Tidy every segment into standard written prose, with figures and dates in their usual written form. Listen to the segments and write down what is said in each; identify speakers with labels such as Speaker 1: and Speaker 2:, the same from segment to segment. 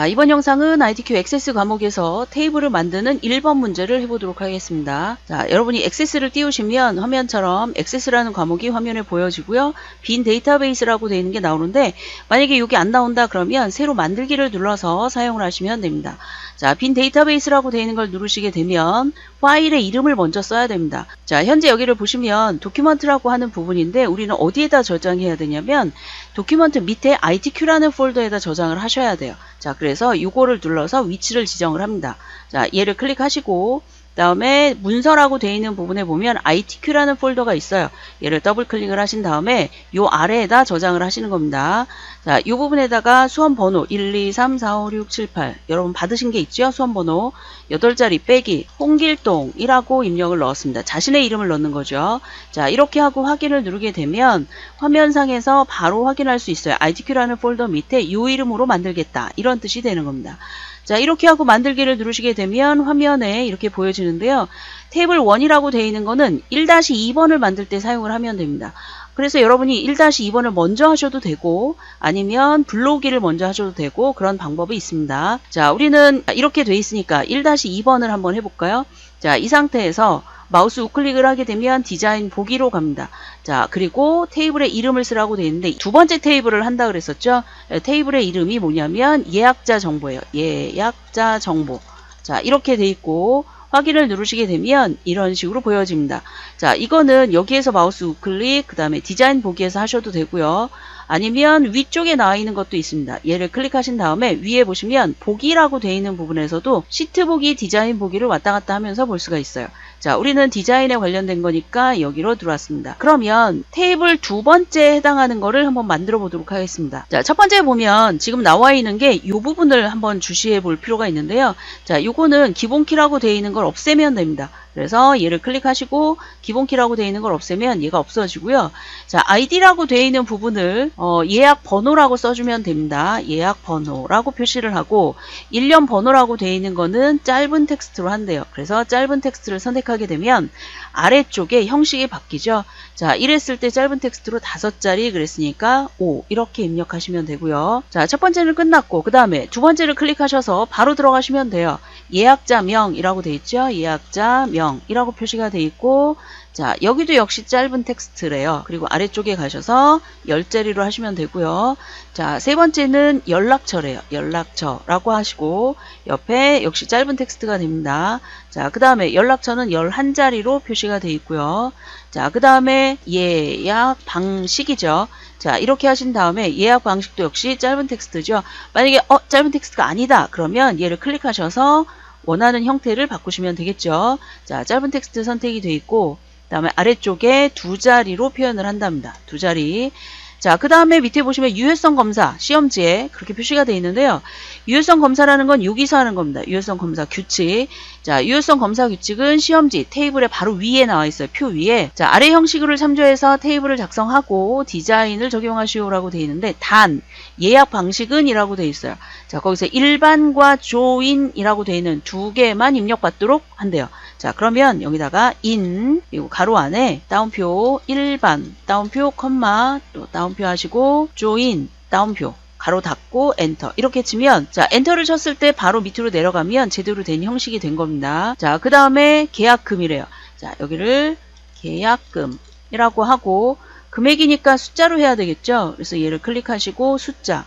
Speaker 1: 자, 이번 영상은 IDQ 액세스 과목에서 테이블을 만드는 1번 문제를 해보도록 하겠습니다. 자, 여러분이 액세스를 띄우시면 화면처럼 액세스라는 과목이 화면에 보여지고요. 빈 데이터베이스라고 되어 있는 게 나오는데 만약에 이게 안 나온다 그러면 새로 만들기를 눌러서 사용을 하시면 됩니다. 자, 빈 데이터베이스라고 되어 있는 걸 누르시게 되면 파일의 이름을 먼저 써야 됩니다. 자, 현재 여기를 보시면 도큐먼트라고 하는 부분인데 우리는 어디에다 저장해야 되냐면 도큐먼트 밑에 ITQ라는 폴더에다 저장을 하셔야 돼요. 자, 그래서 이거를 눌러서 위치를 지정을 합니다. 자, 얘를 클릭하시고 다음에 문서라고 되어 있는 부분에 보면 ITQ라는 폴더가 있어요. 얘를 더블 클릭을 하신 다음에 요 아래에다 저장을 하시는 겁니다. 자, 이 부분에다가 수험번호 1, 2, 3, 4, 5, 6, 7, 8 여러분 받으신 게 있죠? 수험번호 8자리 빼기 홍길동이라고 입력을 넣었습니다. 자신의 이름을 넣는 거죠. 자, 이렇게 하고 확인을 누르게 되면 화면상에서 바로 확인할 수 있어요. ITQ라는 폴더 밑에 이 이름으로 만들겠다 이런 뜻이 되는 겁니다. 자, 이렇게 하고 만들기를 누르시게 되면 화면에 이렇게 보여지는데요. 테이블 1이라고 되어 있는 거는 1-2번을 만들 때 사용을 하면 됩니다. 그래서 여러분이 1-2번을 먼저 하셔도 되고 아니면 불러오기를 먼저 하셔도 되고 그런 방법이 있습니다. 자, 우리는 이렇게 돼 있으니까 1-2번을 한번 해볼까요? 자, 이 상태에서 마우스 우클릭을 하게 되면 디자인 보기로 갑니다. 자, 그리고 테이블에 이름을 쓰라고 되어 있는데 두 번째 테이블을 한다 그랬었죠. 테이블의 이름이 뭐냐면 예약자 정보예요. 예약자 정보. 자, 이렇게 돼 있고 확인을 누르시게 되면 이런 식으로 보여집니다. 자, 이거는 여기에서 마우스 우클릭 그 다음에 디자인 보기에서 하셔도 되고요. 아니면 위쪽에 나와 있는 것도 있습니다. 얘를 클릭하신 다음에 위에 보시면 보기라고 되어 있는 부분에서도 시트 보기, 디자인 보기를 왔다 갔다 하면서 볼 수가 있어요. 자, 우리는 디자인에 관련된 거니까 여기로 들어왔습니다. 그러면 테이블 두 번째에 해당하는 거를 한번 만들어 보도록 하겠습니다. 자, 첫 번째 보면 지금 나와 있는 게 이 부분을 한번 주시해 볼 필요가 있는데요. 자, 요거는 기본키라고 되어 있는 걸 없애면 됩니다. 그래서 얘를 클릭하시고 기본키라고 되어 있는 걸 없애면 얘가 없어지고요. 자, ID라고 되어 있는 부분을 예약 번호라고 써주면 됩니다. 예약 번호라고 표시를 하고 일련 번호라고 되어 있는 거는 짧은 텍스트로 한대요. 그래서 짧은 텍스트를 선택하게 되면 아래쪽에 형식이 바뀌죠. 자, 이랬을 때 짧은 텍스트로 5자리 그랬으니까 5 이렇게 입력하시면 되고요. 자, 첫 번째는 끝났고 그 다음에 두 번째를 클릭하셔서 바로 들어가시면 돼요. 예약자명이라고 되어 있죠. 예약자명이라고 표시가 되어 있고 자, 여기도 역시 짧은 텍스트래요. 그리고 아래쪽에 가셔서 10자리로 하시면 되고요. 자, 세 번째는 연락처래요. 연락처라고 하시고 옆에 역시 짧은 텍스트가 됩니다. 자, 그 다음에 연락처는 11자리로 표시가 되어 있고요. 자, 그 다음에 예약 방식이죠. 자, 이렇게 하신 다음에 예약 방식도 역시 짧은 텍스트죠. 만약에 짧은 텍스트가 아니다 그러면 얘를 클릭하셔서 원하는 형태를 바꾸시면 되겠죠. 자, 짧은 텍스트 선택이 되어 있고 그 다음에 아래쪽에 2자리로 표현을 한답니다. 2자리. 자, 그 다음에 밑에 보시면 유효성 검사 시험지에 그렇게 표시가 되어 있는데요. 유효성 검사라는 건 여기서 하는 겁니다. 유효성 검사 규칙. 자, 유효성 검사 규칙은 시험지 테이블의 바로 위에 나와 있어요. 표 위에. 자, 아래 형식을 참조해서 테이블을 작성하고 디자인을 적용하시오라고 되어 있는데 단 예약 방식은 이라고 되어 있어요. 자, 거기서 일반과 조인이라고 되어 있는 두 개만 입력받도록 한대요. 자, 그러면 여기다가 인 그리고 가로 안에 다운표 일반 다운표 컴마 또 다운표 하시고 조인 다운표 가로 닫고 엔터 이렇게 치면 자, 엔터를 쳤을 때 바로 밑으로 내려가면 제대로 된 형식이 된 겁니다. 자, 그 다음에 계약금이래요. 자, 여기를 계약금이라고 하고 금액이니까 숫자로 해야 되겠죠. 그래서 얘를 클릭하시고 숫자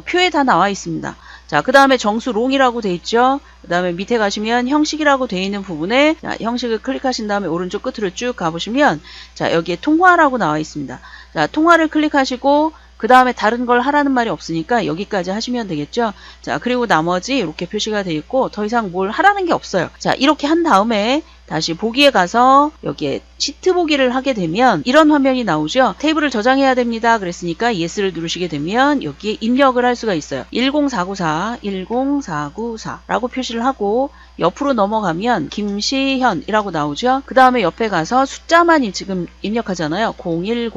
Speaker 1: 표에 다 나와 있습니다. 자, 그 다음에 정수롱이라고 돼 있죠. 그 다음에 밑에 가시면 형식이라고 돼 있는 부분에 자, 형식을 클릭하신 다음에 오른쪽 끝으로 쭉 가보시면 자, 여기에 통화라고 나와 있습니다. 자, 통화를 클릭하시고 그 다음에 다른 걸 하라는 말이 없으니까 여기까지 하시면 되겠죠. 자, 그리고 나머지 이렇게 표시가 되어 있고 더 이상 뭘 하라는 게 없어요. 자, 이렇게 한 다음에 다시 보기에 가서 여기에 시트 보기를 하게 되면 이런 화면이 나오죠. 테이블을 저장해야 됩니다. 그랬으니까 yes를 누르시게 되면 여기에 입력을 할 수가 있어요. 10494, 10494라고 표시를 하고 옆으로 넘어가면 김시현이라고 나오죠. 그 다음에 옆에 가서 숫자만 지금 입력하잖아요. 010,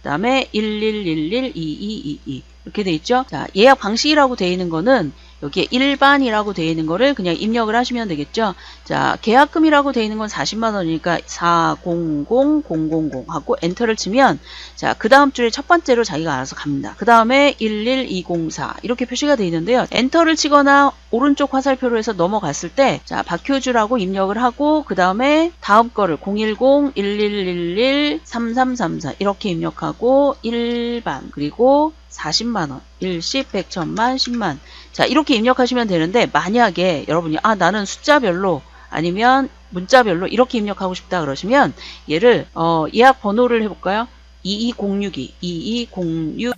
Speaker 1: 그 다음에 11112222 이렇게 돼 있죠. 자, 예약 방식이라고 되어 있는 거는 여기에 일반이라고 되어 있는 거를 그냥 입력을 하시면 되겠죠. 자, 계약금이라고 되어 있는 건 40만 원이니까 400000 하고 엔터를 치면 자, 그 다음 줄에 첫 번째로 자기가 알아서 갑니다. 그 다음에 11204 이렇게 표시가 되어 있는데요. 엔터를 치거나 오른쪽 화살표로 해서 넘어갔을 때 자, 박효주라고 입력을 하고 그 다음에 다음 거를 010-1111-3334 이렇게 입력하고 일반 그리고 40만원, 일십, 백, 천만, 10만. 자, 이렇게 입력하시면 되는데, 만약에 여러분이, 나는 숫자별로, 아니면 문자별로 이렇게 입력하고 싶다 그러시면, 얘를, 예약 번호를 해볼까요? 2206.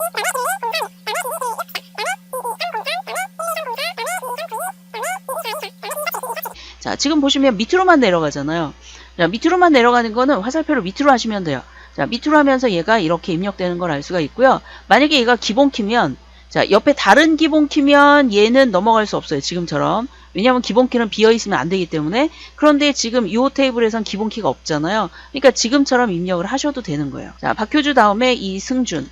Speaker 1: 자, 지금 보시면 밑으로만 내려가잖아요. 자, 밑으로만 내려가는 거는 화살표를 밑으로 하시면 돼요. 자, 밑으로 하면서 얘가 이렇게 입력되는 걸 알 수가 있고요. 만약에 얘가 기본 키면 자, 옆에 다른 기본 키면 얘는 넘어갈 수 없어요. 지금처럼. 왜냐하면 기본 키는 비어 있으면 안 되기 때문에. 그런데 지금 이 테이블에선 기본 키가 없잖아요. 그러니까 지금처럼 입력을 하셔도 되는 거예요. 자, 박효주 다음에 이승준.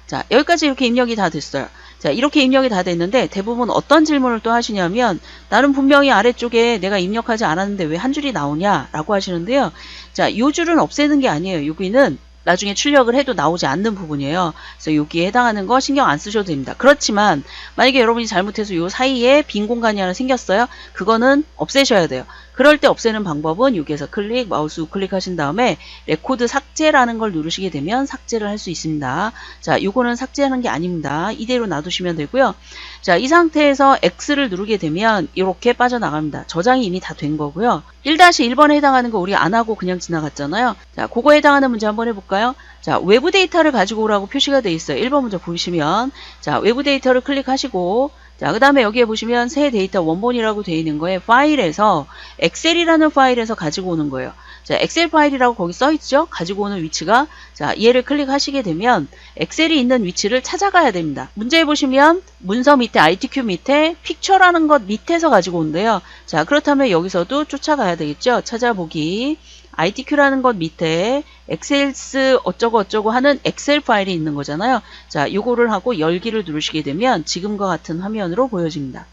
Speaker 1: 자, 여기까지 이렇게 입력이 다 됐어요. 자, 이렇게 입력이 다 됐는데 대부분 어떤 질문을 또 하시냐면 나는 분명히 아래쪽에 내가 입력하지 않았는데 왜 한 줄이 나오냐 라고 하시는데요. 자, 이 줄은 없애는 게 아니에요. 여기는 나중에 출력을 해도 나오지 않는 부분이에요. 그래서 여기에 해당하는 거 신경 안 쓰셔도 됩니다. 그렇지만 만약에 여러분이 잘못해서 이 사이에 빈 공간이 하나 생겼어요. 그거는 없애셔야 돼요. 그럴 때 없애는 방법은 여기에서 클릭, 마우스 우클릭 하신 다음에 레코드 삭제라는 걸 누르시게 되면 삭제를 할 수 있습니다. 자, 요거는 삭제하는 게 아닙니다. 이대로 놔두시면 되고요. 자, 이 상태에서 X를 누르게 되면 이렇게 빠져나갑니다. 저장이 이미 다 된 거고요. 1-1번에 해당하는 거 우리 안 하고 그냥 지나갔잖아요. 자, 그거에 해당하는 문제 한번 해볼까요? 자, 외부 데이터를 가지고 오라고 표시가 되어 있어요. 1번 문제 보시면 자, 외부 데이터를 클릭하시고 자, 그 다음에 여기에 보시면 새 데이터 원본이라고 되어 있는 거에 파일에서 엑셀이라는 파일에서 가지고 오는 거예요. 자, 엑셀 파일이라고 거기 써 있죠? 가지고 오는 위치가 자, 얘를 클릭하시게 되면 엑셀이 있는 위치를 찾아가야 됩니다. 문제에 보시면 문서 밑에 ITQ 밑에 픽처라는 것 밑에서 가지고 온대요. 자, 그렇다면 여기서도 쫓아가야 되겠죠? 찾아보기 ITQ라는 것 밑에 엑셀스 어쩌고 어쩌고 하는 엑셀 파일이 있는 거잖아요. 자, 요거를 하고 열기를 누르시게 되면 지금과 같은 화면으로 보여집니다.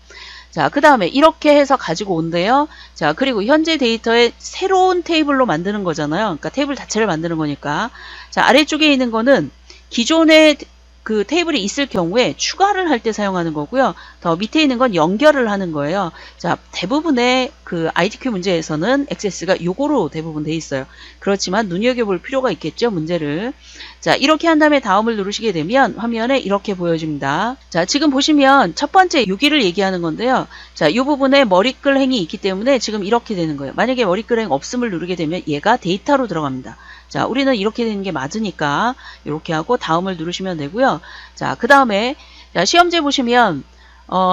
Speaker 1: 자, 그 다음에 이렇게 해서 가지고 온대요. 자, 그리고 현재 데이터에 새로운 테이블로 만드는 거잖아요. 그러니까 테이블 자체를 만드는 거니까. 자, 아래쪽에 있는 거는 기존의 그 테이블이 있을 경우에 추가를 할 때 사용하는 거고요. 더 밑에 있는 건 연결을 하는 거예요. 자, 대부분의 그 ITQ 문제에서는 액세스가 요거로 대부분 돼 있어요. 그렇지만 눈여겨볼 필요가 있겠죠, 문제를. 자, 이렇게 한 다음에 다음을 누르시게 되면 화면에 이렇게 보여집니다. 자, 지금 보시면 첫 번째 6일을 얘기하는 건데요. 자, 이 부분에 머리글행이 있기 때문에 지금 이렇게 되는 거예요. 만약에 머리글행 없음을 누르게 되면 얘가 데이터로 들어갑니다. 자, 우리는 이렇게 되는 게 맞으니까 이렇게 하고 다음을 누르시면 되고요. 자, 그 다음에 시험지에 보시면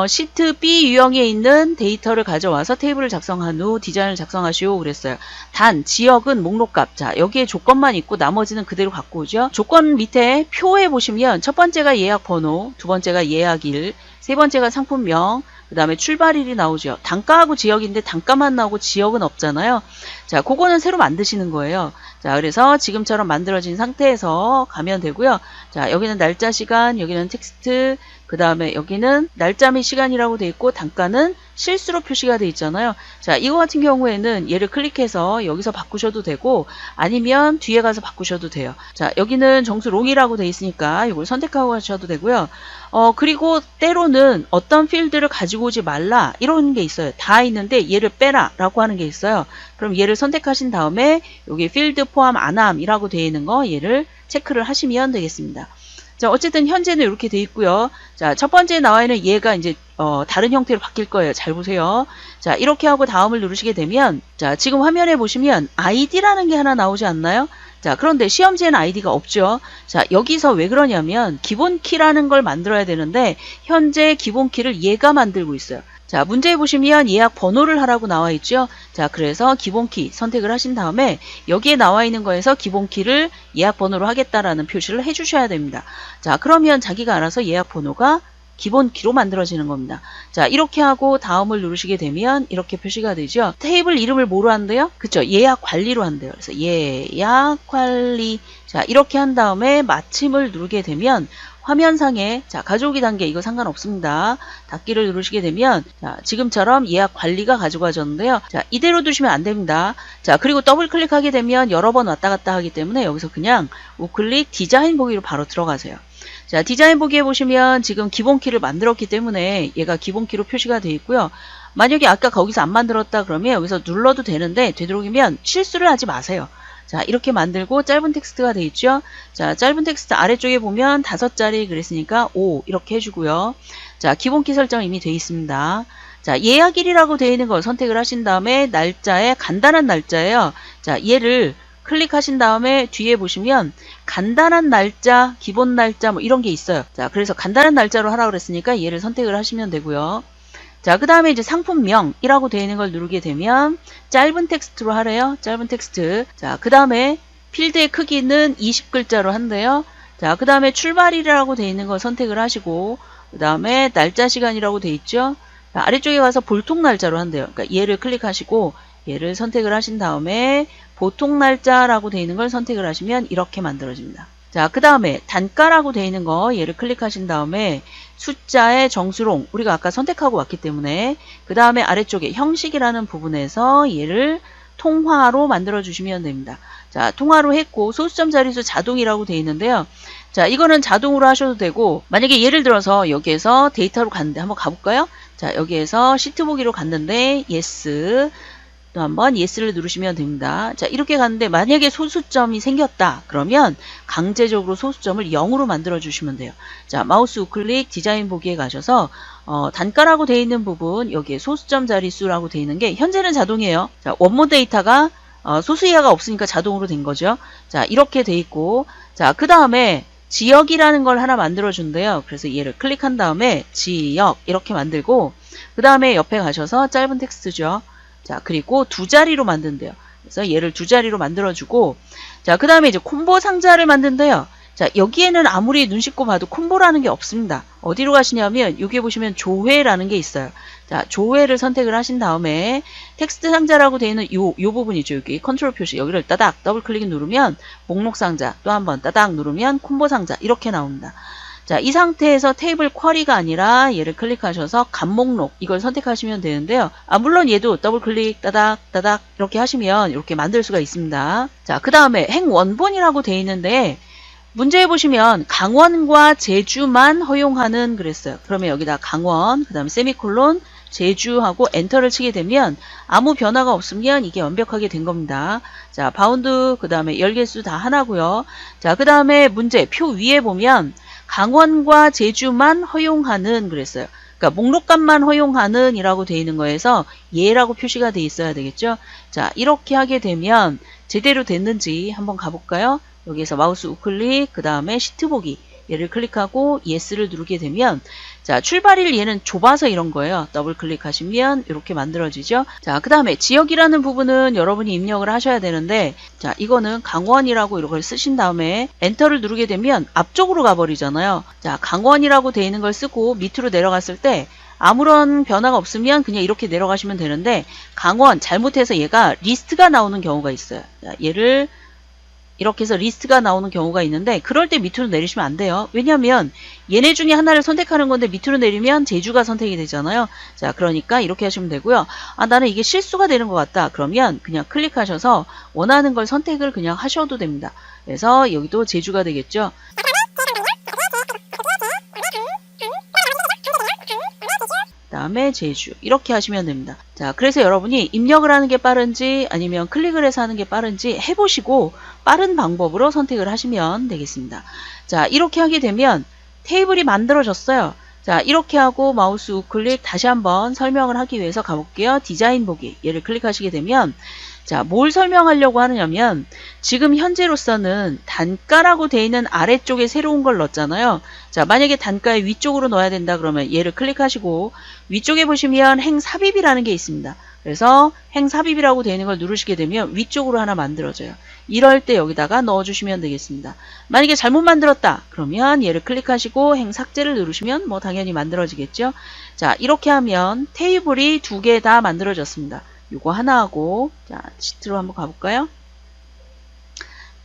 Speaker 1: 시트 B 유형에 있는 데이터를 가져와서 테이블을 작성한 후 디자인을 작성하시오 그랬어요. 단 지역은 목록값. 자, 여기에 조건만 있고 나머지는 그대로 갖고 오죠. 조건 밑에 표에 보시면 첫 번째가 예약 번호, 두 번째가 예약일, 세 번째가 상품명, 그 다음에 출발일이 나오죠. 단가하고 지역인데 단가만 나오고 지역은 없잖아요. 자, 그거는 새로 만드시는 거예요. 자, 그래서 지금처럼 만들어진 상태에서 가면 되고요. 자, 여기는 날짜, 시간, 여기는 텍스트, 그 다음에 여기는 날짜 및 시간이라고 돼 있고 단가는 실수로 표시가 돼 있잖아요. 자, 이거 같은 경우에는 얘를 클릭해서 여기서 바꾸셔도 되고 아니면 뒤에 가서 바꾸셔도 돼요. 자, 여기는 정수 롱이라고 돼 있으니까 이걸 선택하고 하셔도 되고요. 그리고 때로는 어떤 필드를 가지고 오지 말라 이런 게 있어요. 다 있는데 얘를 빼라 라고 하는 게 있어요. 그럼 얘를 선택하신 다음에 여기 필드 포함 안함이라고 되어 있는 거 얘를 체크를 하시면 되겠습니다. 자, 어쨌든 현재는 이렇게 돼 있고요. 자, 첫 번째 나와 있는 얘가 이제 다른 형태로 바뀔 거예요. 잘 보세요. 자, 이렇게 하고 다음을 누르시게 되면 자, 지금 화면에 보시면 아이디라는 게 하나 나오지 않나요? 자, 그런데 시험지에는 아이디가 없죠. 자, 여기서 왜 그러냐면 기본 키라는 걸 만들어야 되는데 현재 기본 키를 얘가 만들고 있어요. 자, 문제에 보시면 예약 번호를 하라고 나와 있죠. 자, 그래서 기본 키 선택을 하신 다음에 여기에 나와 있는 거에서 기본 키를 예약 번호로 하겠다라는 표시를 해주셔야 됩니다. 자, 그러면 자기가 알아서 예약 번호가 기본 키로 만들어지는 겁니다. 자, 이렇게 하고 다음을 누르시게 되면 이렇게 표시가 되죠. 테이블 이름을 뭐로 한대요? 그쵸? 예약 관리로 한대요. 그래서 예약 관리. 자, 이렇게 한 다음에 마침을 누르게 되면 화면상에 자, 가져오기 단계 이거 상관없습니다. 닫기를 누르시게 되면 자, 지금처럼 예약 관리가 가져가졌는데요. 자, 이대로 두시면 안 됩니다. 자, 그리고 더블 클릭하게 되면 여러 번 왔다 갔다 하기 때문에 여기서 그냥 우클릭 디자인 보기로 바로 들어가세요. 자, 디자인 보기에 보시면 지금 기본 키를 만들었기 때문에 얘가 기본 키로 표시가 되어 있고요. 만약에 아까 거기서 안 만들었다 그러면 여기서 눌러도 되는데 되도록이면 실수를 하지 마세요. 자, 이렇게 만들고 짧은 텍스트가 되어 있죠. 자, 짧은 텍스트 아래쪽에 보면 5자리 그랬으니까 5 이렇게 해주고요. 자, 기본 키 설정 이미 되어 있습니다. 자, 예약일이라고 되어 있는 걸 선택을 하신 다음에 날짜에 간단한 날짜예요. 자, 얘를 클릭하신 다음에 뒤에 보시면 간단한 날짜, 기본 날짜 뭐 이런 게 있어요. 자, 그래서 간단한 날짜로 하라고 그랬으니까 얘를 선택을 하시면 되고요. 자, 그 다음에 이제 상품명이라고 되어 있는 걸 누르게 되면 짧은 텍스트로 하래요. 짧은 텍스트. 자, 그 다음에 필드의 크기는 20글자로 한대요. 자, 그 다음에 출발일이라고 되어 있는 걸 선택을 하시고 그 다음에 날짜 시간이라고 되어 있죠. 자, 아래쪽에 가서 보통 날짜로 한대요. 그러니까 얘를 클릭하시고 얘를 선택을 하신 다음에 보통 날짜라고 되어 있는 걸 선택을 하시면 이렇게 만들어집니다. 자, 그 다음에 단가라고 되어 있는 거 얘를 클릭하신 다음에 숫자의 정수롱 우리가 아까 선택하고 왔기 때문에 그 다음에 아래쪽에 형식이라는 부분에서 얘를 통화로 만들어 주시면 됩니다. 자, 통화로 했고 소수점 자릿수 자동이라고 되어 있는데요. 자, 이거는 자동으로 하셔도 되고 만약에 예를 들어서 여기에서 데이터로 갔는데 한번 가볼까요? 자, 여기에서 시트 보기로 갔는데 yes 또 한번 yes를 누르시면 됩니다. 자, 이렇게 갔는데 만약에 소수점이 생겼다 그러면 강제적으로 소수점을 0으로 만들어 주시면 돼요. 자, 마우스 우클릭 디자인 보기에 가셔서 단가라고 되어 있는 부분 여기에 소수점 자릿수라고 되어 있는 게 현재는 자동이에요. 자, 원모 데이터가 소수 이하가 없으니까 자동으로 된 거죠. 자, 이렇게 돼 있고 자, 그 다음에 지역이라는 걸 하나 만들어 준대요. 그래서 얘를 클릭한 다음에 지역 이렇게 만들고 그 다음에 옆에 가셔서 짧은 텍스트죠. 자, 그리고 2자리로 만든대요. 그래서 얘를 2자리로 만들어주고, 자, 그 다음에 이제 콤보 상자를 만든대요. 자, 여기에는 아무리 눈 씻고 봐도 콤보라는 게 없습니다. 어디로 가시냐면, 여기 보시면 조회라는 게 있어요. 자, 조회를 선택을 하신 다음에, 텍스트 상자라고 되어 있는 요 부분이죠. 여기 컨트롤 표시. 여기를 따닥 더블 클릭 누르면, 목록 상자, 또 한번 따닥 누르면 콤보 상자. 이렇게 나옵니다. 자, 이 상태에서 테이블 쿼리가 아니라 얘를 클릭하셔서 간목록 이걸 선택하시면 되는데요. 물론 얘도 더블 클릭 따닥 따닥 이렇게 하시면 이렇게 만들 수가 있습니다. 자, 그 다음에 행원본이라고 되어 있는데 문제에 보시면 강원과 제주만 허용하는 그랬어요. 그러면 여기다 강원 그 다음에 세미콜론 제주하고 엔터를 치게 되면 아무 변화가 없으면 이게 완벽하게 된 겁니다. 자, 바운드 그 다음에 열개수 다 하나고요. 자, 그 다음에 문제 표 위에 보면 강원과 제주만 허용하는 그랬어요. 그러니까 목록값만 허용하는 이라고 되어 있는 거에서 예라고 표시가 되어 있어야 되겠죠. 자, 이렇게 하게 되면 제대로 됐는지 한번 가볼까요? 여기에서 마우스 우클릭 그 다음에 시트 보기 얘를 클릭하고 yes를 누르게 되면 자, 출발일 얘는 좁아서 이런 거예요. 더블 클릭하시면 이렇게 만들어지죠. 자, 그 다음에 지역이라는 부분은 여러분이 입력을 하셔야 되는데 자, 이거는 강원이라고 이걸 쓰신 다음에 엔터를 누르게 되면 앞쪽으로 가버리잖아요. 자, 강원이라고 되어 있는 걸 쓰고 밑으로 내려갔을 때 아무런 변화가 없으면 그냥 이렇게 내려가시면 되는데 강원 잘못해서 얘가 리스트가 나오는 경우가 있어요. 자, 얘를 이렇게 해서 리스트가 나오는 경우가 있는데 그럴 때 밑으로 내리시면 안 돼요. 왜냐하면 얘네 중에 하나를 선택하는 건데 밑으로 내리면 제주가 선택이 되잖아요. 자, 그러니까 이렇게 하시면 되고요. 나는 이게 실수가 되는 것 같다. 그러면 그냥 클릭하셔서 원하는 걸 선택을 그냥 하셔도 됩니다. 그래서 여기도 제주가 되겠죠. 다음에 제주 이렇게 하시면 됩니다. 자, 그래서 여러분이 입력을 하는 게 빠른지 아니면 클릭을 해서 하는 게 빠른지 해보시고 빠른 방법으로 선택을 하시면 되겠습니다. 자, 이렇게 하게 되면 테이블이 만들어졌어요. 자, 이렇게 하고 마우스 우클릭 다시 한번 설명을 하기 위해서 가볼게요. 디자인 보기. 얘를 클릭하시게 되면 자, 뭘 설명하려고 하느냐면 지금 현재로서는 단가라고 되어 있는 아래쪽에 새로운 걸 넣었잖아요. 자, 만약에 단가의 위쪽으로 넣어야 된다 그러면 얘를 클릭하시고 위쪽에 보시면 행삽입이라는 게 있습니다. 그래서 행삽입이라고 되어 있는 걸 누르시게 되면 위쪽으로 하나 만들어져요. 이럴 때 여기다가 넣어주시면 되겠습니다. 만약에 잘못 만들었다 그러면 얘를 클릭하시고 행삭제를 누르시면 뭐 당연히 만들어지겠죠. 자, 이렇게 하면 테이블이 두 개 다 만들어졌습니다. 요거 하나 하고 자, 시트로 한번 가볼까요?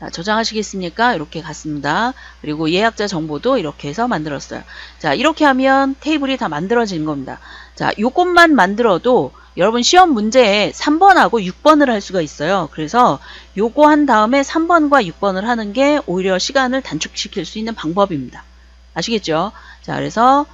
Speaker 1: 자, 저장하시겠습니까? 이렇게 갔습니다. 그리고 예약자 정보도 이렇게 해서 만들었어요. 자, 이렇게 하면 테이블이 다 만들어진 겁니다. 자, 요것만 만들어도 여러분 시험 문제에 3번하고 6번을 할 수가 있어요. 그래서 요거 한 다음에 3번과 6번을 하는 게 오히려 시간을 단축시킬 수 있는 방법입니다. 아시겠죠? 자, 그래서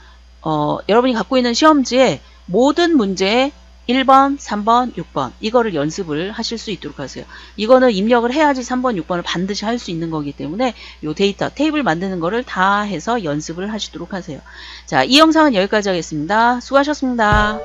Speaker 1: 여러분이 갖고 있는 시험지에 모든 문제에 1번, 3번, 6번 이거를 연습을 하실 수 있도록 하세요. 이거는 입력을 해야지 3번, 6번을 반드시 할 수 있는 거기 때문에 요 데이터, 테이블 만드는 거를 다 해서 연습을 하시도록 하세요. 자, 이 영상은 여기까지 하겠습니다. 수고하셨습니다.